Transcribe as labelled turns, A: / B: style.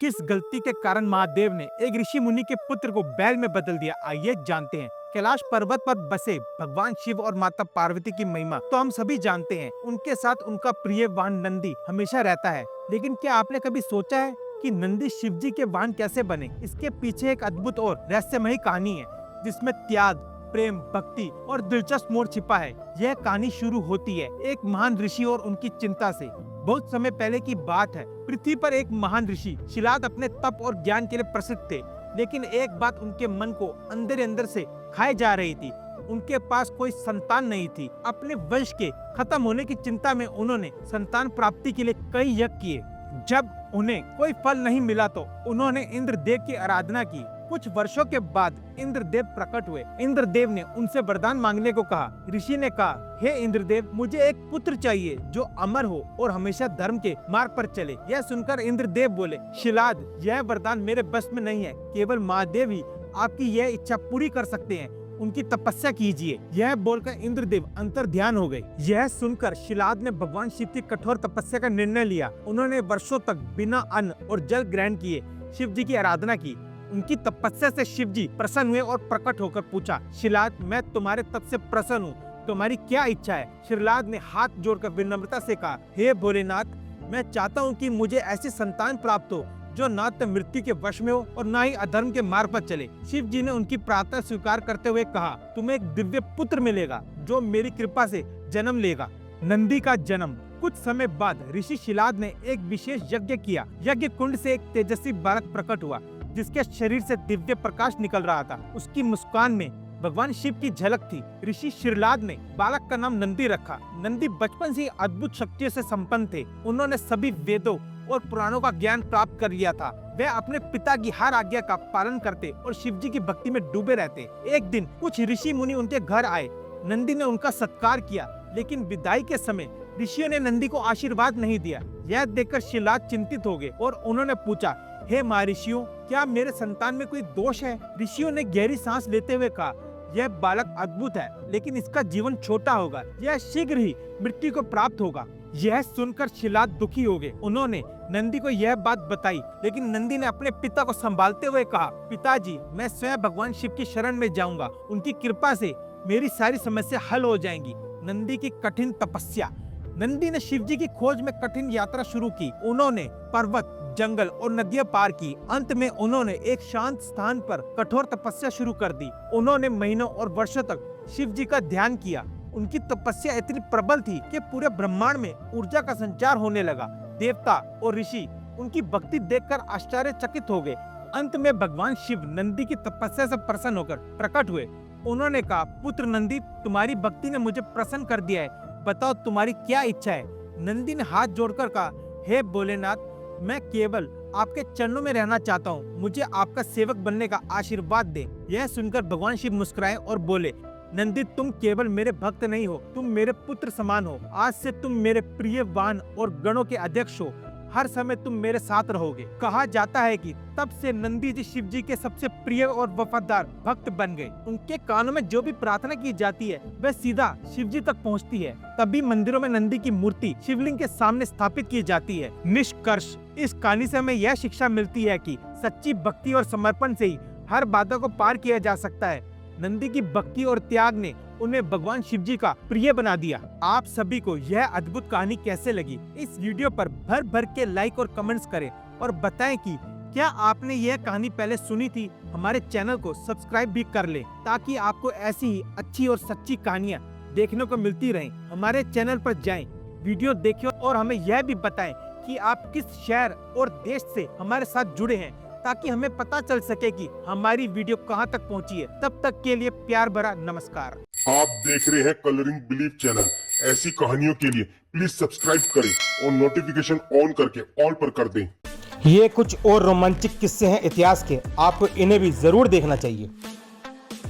A: किस गलती के कारण महादेव ने एक ऋषि मुनि के पुत्र को बैल में बदल दिया, आइए जानते हैं। कैलाश पर्वत पर बसे भगवान शिव और माता पार्वती की महिमा तो हम सभी जानते हैं। उनके साथ उनका प्रिय वाहन नंदी हमेशा रहता है। लेकिन क्या आपने कभी सोचा है कि नंदी शिव जी के वाहन कैसे बने? इसके पीछे एक अद्भुत और रहस्यमयी कहानी है, जिसमें त्याग, प्रेम, भक्ति और दिलचस्प मोड़ छिपा है। यह कहानी शुरू होती है एक महान ऋषि और उनकी चिंता से। बहुत समय पहले की बात है। पृथ्वी पर एक महान ऋषि शिलाद अपने तप और ज्ञान के लिए प्रसिद्ध थे, लेकिन एक बात उनके मन को अंदर अंदर से खाए जा रही थी। उनके पास कोई संतान नहीं थी। अपने वंश के खत्म होने की चिंता में उन्होंने संतान प्राप्ति के लिए कई यज्ञ किए। जब उन्हें कोई फल नहीं मिला तो उन्होंने इंद्रदेव की आराधना की। कुछ वर्षों के बाद इंद्रदेव प्रकट हुए। इंद्रदेव ने उनसे वरदान मांगने को कहा। ऋषि ने कहा, हे इंद्रदेव, मुझे एक पुत्र चाहिए जो अमर हो और हमेशा धर्म के मार्ग पर चले। यह सुनकर इंद्रदेव बोले, शिलाद, यह वरदान मेरे बस में नहीं है। केवल महादेव ही आपकी यह इच्छा पूरी कर सकते हैं। उनकी तपस्या कीजिए। यह बोलकर इंद्रदेव अंतर ध्यान हो गए। यह सुनकर शिलाद ने भगवान शिव की कठोर तपस्या का निर्णय लिया। उन्होंने वर्षों तक बिना अन्न और जल ग्रहण किए शिव जी की आराधना की। उनकी तपस्या से शिव जी प्रसन्न हुए और प्रकट होकर पूछा, शिलाद, मैं तुम्हारे तप से प्रसन्न हूँ, तुम्हारी क्या इच्छा है? शिलाद ने हाथ जोड़कर विनम्रता से कहा, हे भोलेनाथ, मैं चाहता हूँ कि मुझे ऐसी संतान प्राप्त हो जो ना तो मृत्यु के वश में हो और ना ही अधर्म के मार्ग पर चले। शिव जी ने उनकी प्रार्थना स्वीकार करते हुए कहा, तुम्हें एक दिव्य पुत्र मिलेगा जो मेरी कृपा से जन्म लेगा। नंदी का जन्म। कुछ समय बाद ऋषि शिलाद ने एक विशेष यज्ञ किया। यज्ञ कुंड से एक तेजस्वी बालक प्रकट हुआ, जिसके शरीर से दिव्य प्रकाश निकल रहा था। उसकी मुस्कान में भगवान शिव की झलक थी। ऋषि शिलाद ने बालक का नाम नंदी रखा। नंदी बचपन से अद्भुत शक्तियों से संपन्न थे। उन्होंने सभी वेदों और पुराणों का ज्ञान प्राप्त कर लिया था। वे अपने पिता की हर आज्ञा का पालन करते और शिव जी की भक्ति में डूबे रहते। एक दिन कुछ ऋषि मुनि उनके घर आए। नंदी ने उनका सत्कार किया, लेकिन विदाई के समय ऋषियों ने नंदी को आशीर्वाद नहीं दिया। यह देखकर शिलाद चिंतित हो गए और उन्होंने पूछा, हे महर्षियों, क्या मेरे संतान में कोई दोष है? ऋषियों ने गहरी सांस लेते हुए कहा, यह बालक अद्भुत है, लेकिन इसका जीवन छोटा होगा। यह शीघ्र ही मृत्यु को प्राप्त होगा। यह सुनकर शिलाद दुखी हो गए। उन्होंने नंदी को यह बात बताई, लेकिन नंदी ने अपने पिता को संभालते हुए कहा, पिताजी, मैं स्वयं भगवान शिव की शरण में जाऊंगा। उनकी कृपा से मेरी सारी समस्या हल हो जाएंगी। नंदी की कठिन तपस्या। नंदी ने शिव जी की खोज में कठिन यात्रा शुरू की। उन्होंने पर्वत, जंगल और नदियां पार की। अंत में उन्होंने एक शांत स्थान पर कठोर तपस्या शुरू कर दी। उन्होंने महीनों और वर्षों तक शिव जी का ध्यान किया। उनकी तपस्या इतनी प्रबल थी कि पूरे ब्रह्मांड में ऊर्जा का संचार होने लगा। देवता और ऋषि उनकी भक्ति देखकर आश्चर्यचकित हो गए। अंत में भगवान शिव नंदी की तपस्या से प्रसन्न होकर प्रकट हुए। उन्होंने कहा, पुत्र नंदी, तुम्हारी भक्ति ने मुझे प्रसन्न कर दिया है। बताओ तुम्हारी क्या इच्छा है? नंदी ने हाथ जोड़कर कहा, हे भोलेनाथ, मैं केवल आपके चरणों में रहना चाहता हूँ। मुझे आपका सेवक बनने का आशीर्वाद दे। यह सुनकर भगवान शिव मुस्कुराए और बोले, नंदी, तुम केवल मेरे भक्त नहीं हो, तुम मेरे पुत्र समान हो। आज से तुम मेरे प्रिय वाहन और गणों के अध्यक्ष हो। हर समय तुम मेरे साथ रहोगे। कहा जाता है कि तब से नंदी जी शिव जी के सबसे प्रिय और वफादार भक्त बन गए। उनके कानों में जो भी प्रार्थना की जाती है वह सीधा शिव जी तक पहुंचती है। तभी मंदिरों में नंदी की मूर्ति शिवलिंग के सामने स्थापित की जाती है। निष्कर्ष, इस कहानी से हमें यह शिक्षा मिलती है कि सच्ची भक्ति और समर्पण से ही हर बाधा को पार किया जा सकता है। नंदी की भक्ति और त्याग ने उन्हें भगवान शिव जी का प्रिय बना दिया। आप सभी को यह अद्भुत कहानी कैसे लगी? इस वीडियो पर भर भर के लाइक और कमेंट्स करें और बताएं कि क्या आपने यह कहानी पहले सुनी थी। हमारे चैनल को सब्सक्राइब भी कर लें ताकि आपको ऐसी ही अच्छी और सच्ची कहानियाँ देखने को मिलती रहें। हमारे चैनल पर जाएं, वीडियो देखें और हमें यह भी बताएं कि आप किस शहर और देश से हमारे साथ जुड़े हैं, ताकि हमें पता चल सके कि हमारी वीडियो कहां तक पहुंची है। तब तक के लिए प्यार भरा नमस्कार।
B: आप देख रहे हैं कलरिंग बिलीफ चैनल। ऐसी कहानियों के लिए प्लीज सब्सक्राइब करें और नोटिफिकेशन ऑन करके ऑल पर कर दें।
C: ये कुछ और रोमांचक किस्से हैं इतिहास के, आपको इन्हें भी जरूर देखना चाहिए।